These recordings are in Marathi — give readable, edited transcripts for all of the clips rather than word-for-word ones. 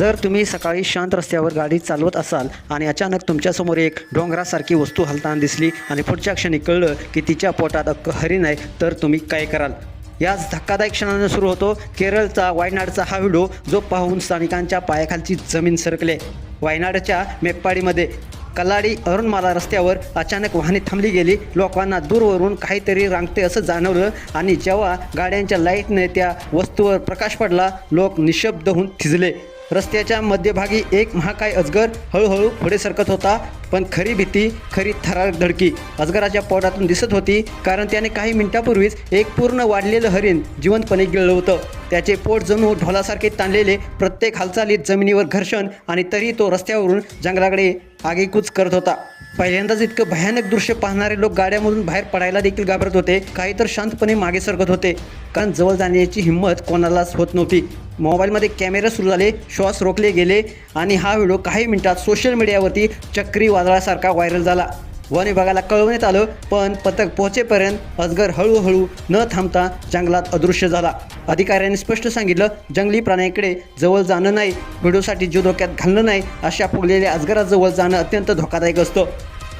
जर तुम्ही सकाळी शांत रस्त्यावर गाडी चालवत असाल आणि अचानक तुमच्यासमोर एक डोंगरासारखी वस्तू हलताना दिसली आणि पुढच्या क्षणी कळलं की तिच्या पोटात अख्खं हरिण आहे, तर तुम्ही काय कराल? याच धक्कादायक क्षणानं सुरू होतो केरळचा वायनाडचा हा व्हिडिओ, जो पाहून स्थानिकांच्या पायाखालची जमीन सरकले. वायनाडच्या मेप्पाडीमध्ये कलाडी अरुणमाला रस्त्यावर अचानक वाहने थांबली गेली. लोकांना दूरवरून काहीतरी रांगते असं जाणवलं आणि जेव्हा गाड्यांच्या लाईटने त्या वस्तूवर प्रकाश पडला, लोक निशब्द होऊन थिजले. रस्त्याच्या मध्यभागी एक महाकाय अजगर हळूहळू पुढे सरकत होता, पण खरी भीती, खरी थरारक धडकी अजगराच्या पोटातून दिसत होती, कारण त्याने काही मिनिटापूर्वीच एक पूर्ण वाढलेलं हरिण जिवंतपणे गिळलं होतं. त्याचे पोट जणू ढोलासारखे ताणलेले, प्रत्येक हालचालीत जमिनीवर घर्षण, आणि तरी तो रस्त्यावरून जंगलाकडे आगेकूच करत होता. पहिल्यांदाच इतकं भयानक दृश्य पाहणारे लोक गाड्यामधून बाहेर पडायला देखील घाबरत होते. काही तर शांतपणे मागे सरकत होते, कारण जवळ जाण्याची हिंमत कोणालाच होत नव्हती. मोबाईलमध्ये कॅमेरे सुरू झाले, श्वास रोखले गेले आणि हा व्हिडिओ काही मिनिटात सोशल मीडियावरती चक्रीवादळासारखा व्हायरल झाला. वन विभागाला कळवण्यात आलं, पण पथक पोहोचेपर्यंत अजगर हळूहळू न थांबता जंगलात अदृश्य झाला. अधिकाऱ्यांनी स्पष्ट सांगितलं, जंगली प्राण्यांकडे जवळ जाणं नाही, व्हिडिओसाठी जीव धोक्यात घालणं नाही. अशा फुगलेल्या अजगराजवळ जाणं अत्यंत धोकादायक असतं.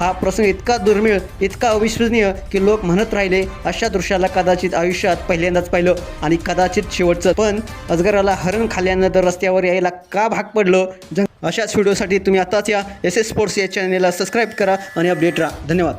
हा प्रसंग इतका दुर्मिळ, इतका अविश्वसनीय की लोक म्हणत राहिले, अशा दृश्याला कदाचित आयुष्यात पहिल्यांदाच पाहिलं आणि कदाचित शेवटचं. पण अजगराला हरण खाल्ल्यानंतर रस्त्यावर यायला का भाग पडलं? अशाच व्हिडिओसाठी तुम्ही आताच या SS स्पोर्ट्स या चॅनेलला सबस्क्राईब करा आणि अपडेट राहा. धन्यवाद.